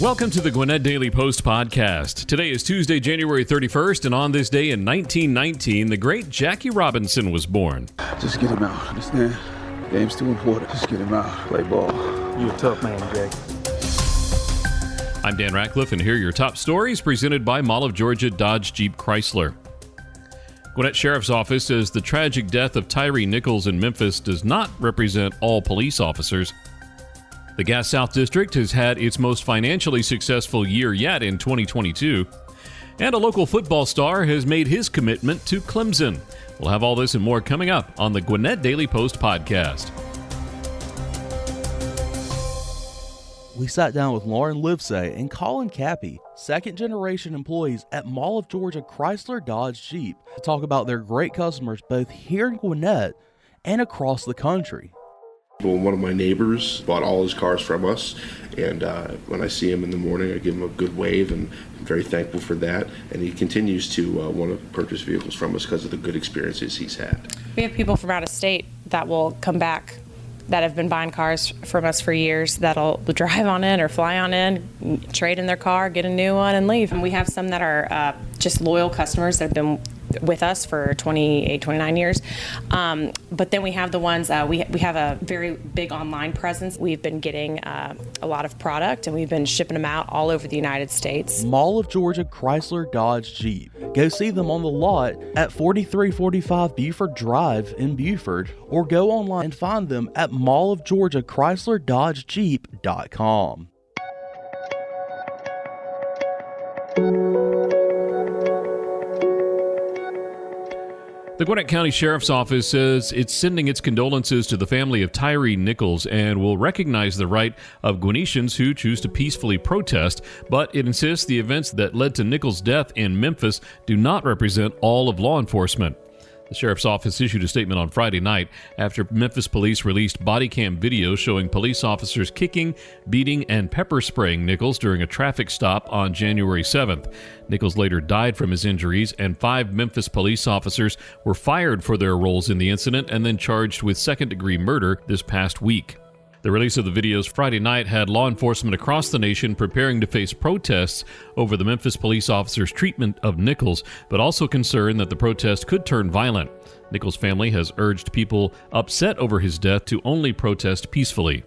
Welcome to the Gwinnett Daily Post Podcast. Today is Tuesday, January 31st, and on this day in 1919, the great Jackie Robinson was born. Just get him out, understand? Game's too important. Just get him out. Play ball. You a tough man, Jackie. I'm Dan Ratcliffe, and here are your top stories presented by Mall of Georgia Dodge Jeep Chrysler. Gwinnett Sheriff's Office says the tragic death of Tyre Nichols in Memphis does not represent all police officers. The Gas South District has had its most financially successful year yet in 2022. And a local football star has made his commitment to Clemson. We'll have all this and more coming up on the Gwinnett Daily Post Podcast. We sat down with Lauren Livesay and Colin Cappy, second-generation employees at Mall of Georgia Chrysler Dodge Jeep, to talk about their great customers both here in Gwinnett and across the country. Well, one of my neighbors bought all his cars from us, and when I see him in the morning, I give him a good wave, and I'm very thankful for that. And he continues to want to purchase vehicles from us because of the good experiences he's had. We have people from out of state that will come back that have been buying cars from us for years that'll drive on in or fly on in, trade in their car, get a new one, and leave. And we have some that are just loyal customers that have been with us for 28, 29 years. But then we have the ones, we have a very big online presence. We've been getting a lot of product, and we've been shipping them out all over the United States. Mall of Georgia Chrysler Dodge Jeep. Go see them on the lot at 4345 Buford Drive in Buford, or go online and find them at mallofgeorgiachryslerDodgeJeep.com. The Gwinnett County Sheriff's Office says it's sending its condolences to the family of Tyre Nichols and will recognize the right of Gwinnettians who choose to peacefully protest, but it insists the events that led to Nichols' death in Memphis do not represent all of law enforcement. The Sheriff's Office issued a statement on Friday night after Memphis police released body cam video showing police officers kicking, beating, and pepper spraying Nichols during a traffic stop on January 7th. Nichols later died from his injuries, and 5 Memphis police officers were fired for their roles in the incident and then charged with second-degree murder this past week. The release of the videos Friday night had law enforcement across the nation preparing to face protests over the Memphis police officers' treatment of Nichols, but also concerned that the protest could turn violent. Nichols' family has urged people upset over his death to only protest peacefully.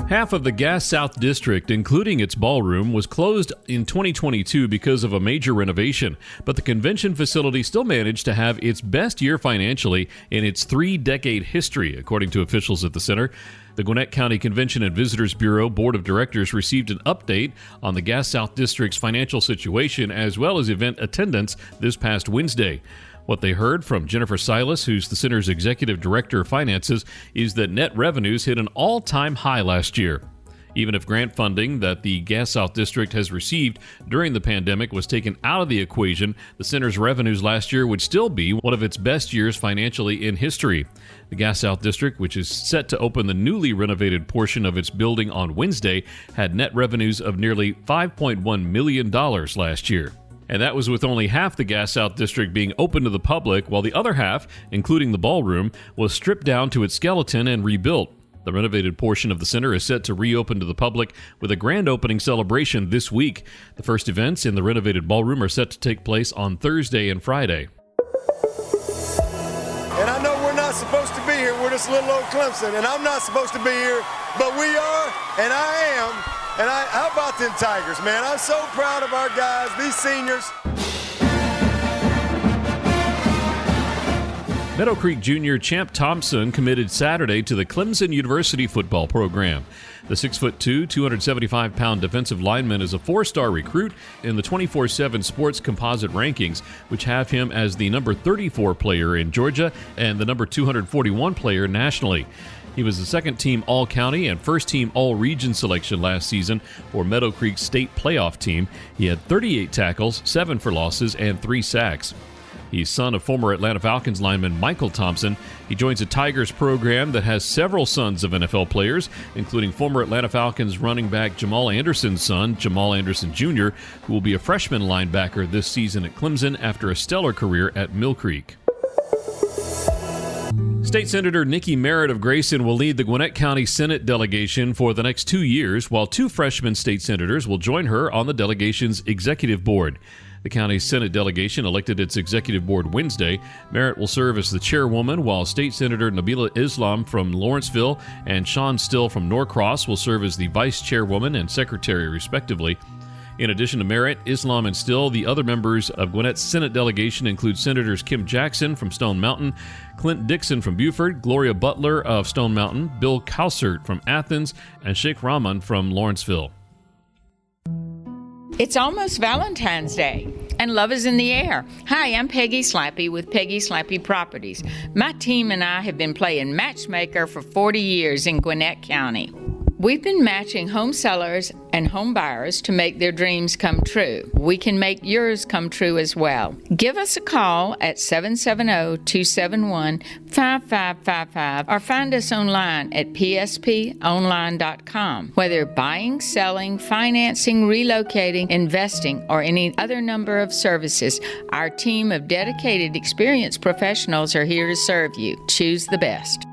Half of the Gas South District, including its ballroom, was closed in 2022 because of a major renovation, but the convention facility still managed to have its best year financially in its 3-decade history, according to officials at the center. The Gwinnett County Convention and Visitors Bureau Board of Directors received an update on the Gas South District's financial situation as well as event attendance this past Wednesday. What they heard from Jennifer Silas, who's the center's executive director of finances, is that net revenues hit an all-time high last year. Even if grant funding that the Gas South District has received during the pandemic was taken out of the equation, the center's revenues last year would still be one of its best years financially in history. The Gas South District, which is set to open the newly renovated portion of its building on Wednesday, had net revenues of nearly $5.1 million last year. And that was with only half the Gas South District being open to the public, while the other half, including the ballroom, was stripped down to its skeleton and rebuilt. The renovated portion of the center is set to reopen to the public with a grand opening celebration this week. The first events in the renovated ballroom are set to take place on Thursday and Friday. And I know we're not supposed to be here. We're just little old Clemson, and I'm not supposed to be here, but we are, and I am. And how about them Tigers, man? I'm so proud of our guys, these seniors. Meadow Creek junior Champ Thompson committed Saturday to the Clemson University football program. The 6'2", 275-pound defensive lineman is a 4-star recruit in the 24/7 Sports Composite rankings, which have him as the number 34 player in Georgia and the number 241 player nationally. He was the second-team All-County and first-team All-Region selection last season for Meadow Creek's state playoff team. He had 38 tackles, 7 for losses, and 3 sacks. He's son of former Atlanta Falcons lineman Michael Thompson. He joins a Tigers program that has several sons of NFL players, including former Atlanta Falcons running back Jamal Anderson's son, Jamal Anderson Jr., who will be a freshman linebacker this season at Clemson after a stellar career at Mill Creek. State Senator Nikki Merritt of Grayson will lead the Gwinnett County Senate delegation for the next 2 years, while 2 freshman state senators will join her on the delegation's executive board. The county Senate delegation elected its executive board Wednesday. Merritt will serve as the chairwoman, while State Senator Nabila Islam from Lawrenceville and Sean Still from Norcross will serve as the vice chairwoman and secretary, respectively. In addition to Merritt, Islam, and Still, the other members of Gwinnett's Senate delegation include Senators Kim Jackson from Stone Mountain, Clint Dixon from Beaufort, Gloria Butler of Stone Mountain, Bill Cowsert from Athens, and Sheikh Rahman from Lawrenceville. It's almost Valentine's Day, and love is in the air. Hi, I'm Peggy Slappy with Peggy Slappy Properties. My team and I have been playing matchmaker for 40 years in Gwinnett County. We've been matching home sellers and home buyers to make their dreams come true. We can make yours come true as well. Give us a call at 770-271-5555 or find us online at psponline.com. Whether buying, selling, financing, relocating, investing, or any other number of services, our team of dedicated, experienced professionals are here to serve you. Choose the best.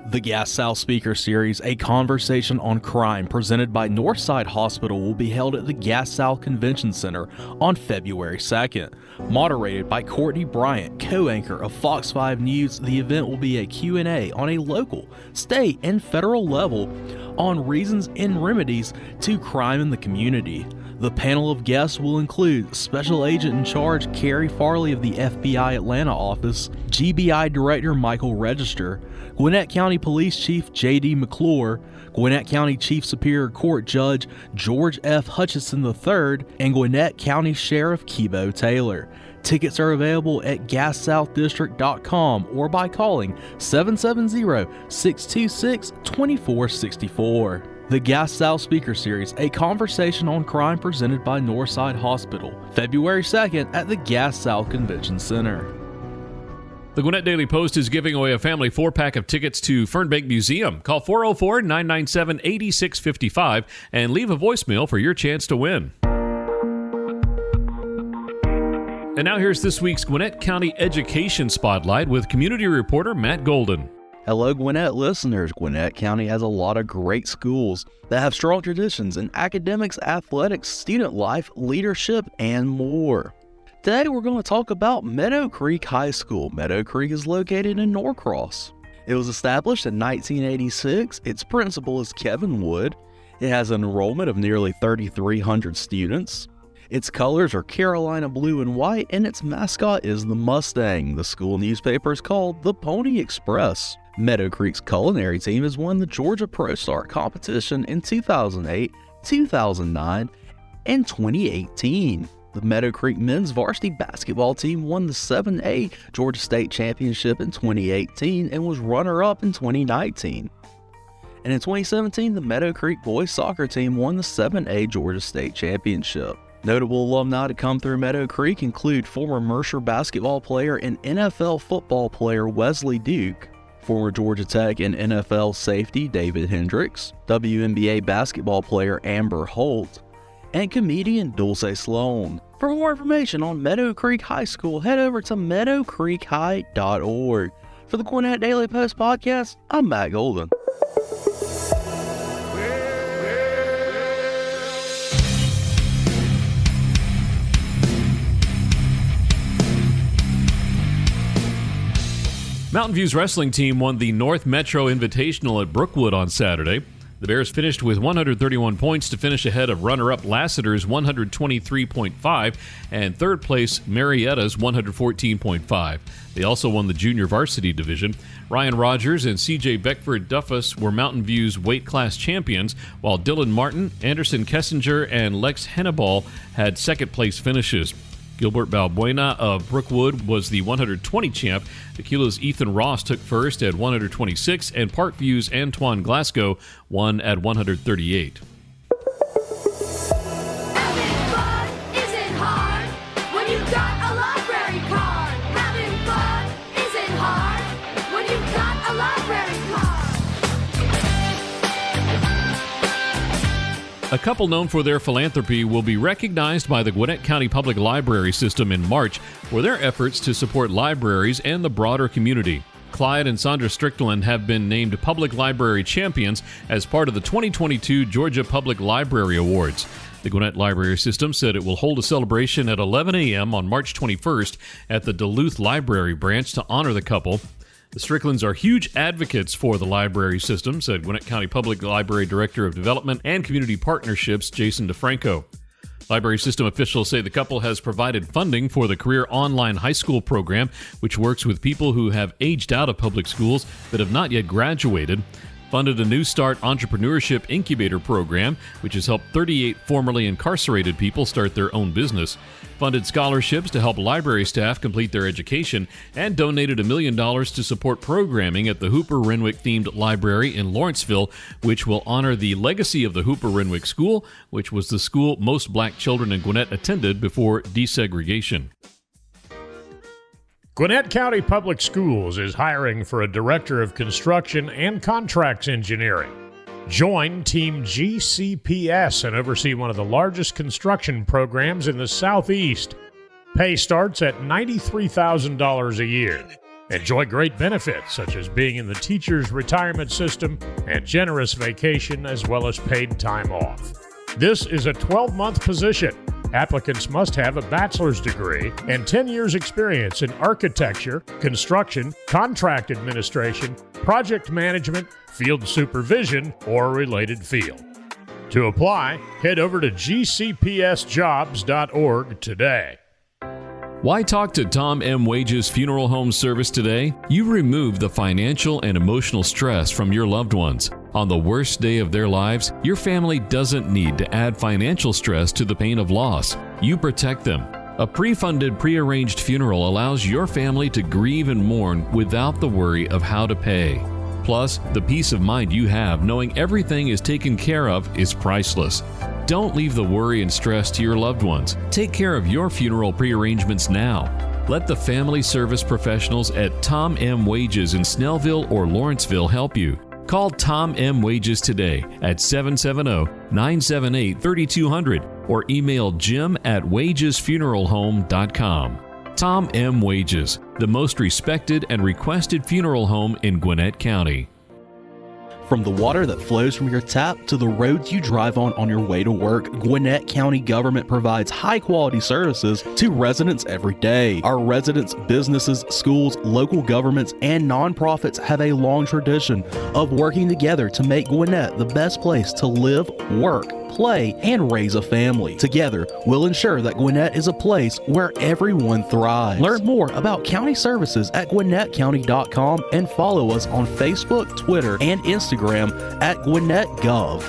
The Gas South Speaker Series, a conversation on crime presented by Northside Hospital, will be held at the Gas South Convention Center on February 2nd. Moderated by Courtney Bryant, co-anchor of Fox 5 News, the event will be a Q&A on a local, state, and federal level on reasons and remedies to crime in the community. The panel of guests will include Special Agent in Charge Carrie Farley of the FBI Atlanta office, GBI Director Michael Register, Gwinnett County Police Chief J.D. McClure, Gwinnett County Chief Superior Court Judge George F. Hutchison III, and Gwinnett County Sheriff Kibo Taylor. Tickets are available at gassouthddistrict.com or by calling 770-626-2464. The Gas South Speaker Series, a conversation on crime presented by Northside Hospital, February 2nd at the Gas South Convention Center. The Gwinnett Daily Post is giving away a family 4-pack of tickets to Fernbank Museum. Call 404-997-8655 and leave a voicemail for your chance to win. And now here's this week's Gwinnett County Education Spotlight with community reporter Matt Golden. Hello, Gwinnett listeners. Gwinnett County has a lot of great schools that have strong traditions in academics, athletics, student life, leadership, and more. Today, we're going to talk about Meadow Creek High School. Meadow Creek is located in Norcross. It was established in 1986. Its principal is Kevin Wood. It has an enrollment of nearly 3,300 students. Its colors are Carolina blue and white, and its mascot is the Mustang. The school newspaper is called the Pony Express. Meadow Creek's culinary team has won the Georgia Pro Star competition in 2008, 2009, and 2018. The Meadow Creek men's varsity basketball team won the 7A Georgia State Championship in 2018 and was runner-up in 2019. And in 2017, the Meadow Creek boys soccer team won the 7A Georgia State Championship. Notable alumni to come through Meadow Creek include former Mercer basketball player and NFL football player Wesley Duke, former Georgia Tech and NFL safety David Hendricks, WNBA basketball player Amber Holt, and comedian Dulce Sloan. For more information on Meadow Creek High School, head over to meadowcreekhigh.org. For the Gwinnett Daily Post Podcast, I'm Matt Golden. Mountain View's wrestling team won the North Metro Invitational at Brookwood on Saturday. The Bears finished with 131 points to finish ahead of runner-up Lassiter's 123.5 and third place Marietta's 114.5. They also won the junior varsity division. Ryan Rogers and C.J. Beckford Duffus were Mountain View's weight class champions, while Dylan Martin, Anderson Kessinger, and Lex Henneball had second place finishes. Gilbert Balbuena of Brookwood was the 120 champ. Tequila's Ethan Ross took first at 126, and Parkview's Antoine Glasgow won at 138. Having fun isn't hard when you've got a library card. Having fun isn't hard when you've got a library card. A couple known for their philanthropy will be recognized by the Gwinnett County Public Library System in March for their efforts to support libraries and the broader community. Clyde and Sandra Strickland have been named Public Library Champions as part of the 2022 Georgia Public Library Awards. The Gwinnett Library System said it will hold a celebration at 11 a.m. on March 21st at the Duluth Library branch to honor the couple. The Stricklands are huge advocates for the library system, said Gwinnett County Public Library Director of Development and Community Partnerships, Jason DeFranco. Library system officials say the couple has provided funding for the Career Online High School program, which works with people who have aged out of public schools but have not yet graduated. Funded a New Start Entrepreneurship Incubator program, which has helped 38 formerly incarcerated people start their own business. Funded scholarships to help library staff complete their education, and donated $1 million to support programming at the Hooper Renwick-themed library in Lawrenceville, which will honor the legacy of the Hooper Renwick School, which was the school most black children in Gwinnett attended before desegregation. Gwinnett County Public Schools is hiring for a Director of Construction and Contracts Engineering. Join Team GCPS and oversee one of the largest construction programs in the Southeast. Pay starts at $93,000 a year. Enjoy great benefits such as being in the teacher's retirement system and generous vacation as well as paid time off. This is a 12-month position. Applicants must have a bachelor's degree and 10 years experience in architecture, construction, contract administration, project management, field supervision, or related field. To apply, head over to gcpsjobs.org today. Why talk to Tom M. Wages Funeral Home Service today? You remove the financial and emotional stress from your loved ones. On the worst day of their lives, your family doesn't need to add financial stress to the pain of loss. You protect them. A pre-funded, pre-arranged funeral allows your family to grieve and mourn without the worry of how to pay. Plus, the peace of mind you have knowing everything is taken care of is priceless. Don't leave the worry and stress to your loved ones. Take care of your funeral pre-arrangements now. Let the family service professionals at Tom M. Wages in Snellville or Lawrenceville help you. Call Tom M. Wages today at 770-978-3200 or email jim@wagesfuneralhome.com. Tom M. Wages, the most respected and requested funeral home in Gwinnett County. From the water that flows from your tap to the roads you drive on your way to work, Gwinnett County government provides high-quality services to residents every day. Our residents, businesses, schools, local governments, and nonprofits have a long tradition of working together to make Gwinnett the best place to live, work, play, and raise a family. Together, we'll ensure that Gwinnett is a place where everyone thrives. Learn more about county services at GwinnettCounty.com and follow us on Facebook, Twitter, and Instagram at GwinnettGov.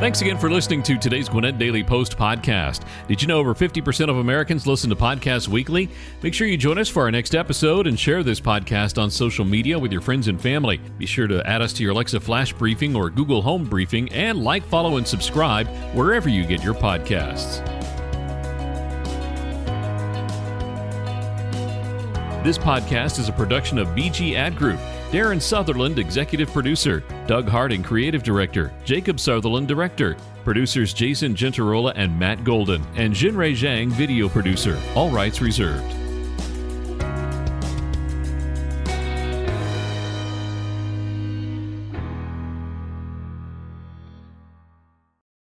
Thanks again for listening to today's Gwinnett Daily Post Podcast. Did you know over 50% of Americans listen to podcasts weekly? Make sure you join us for our next episode and share this podcast on social media with your friends and family. Be sure to add us to your Alexa Flash Briefing or Google Home Briefing and like, follow, and subscribe wherever you get your podcasts. This podcast is a production of BG Ad Group. Darren Sutherland, Executive Producer. Doug Harding, Creative Director. Jacob Sutherland, Director. Producers Jason Gentarola and Matt Golden. And Jinrei Zhang, Video Producer. All rights reserved.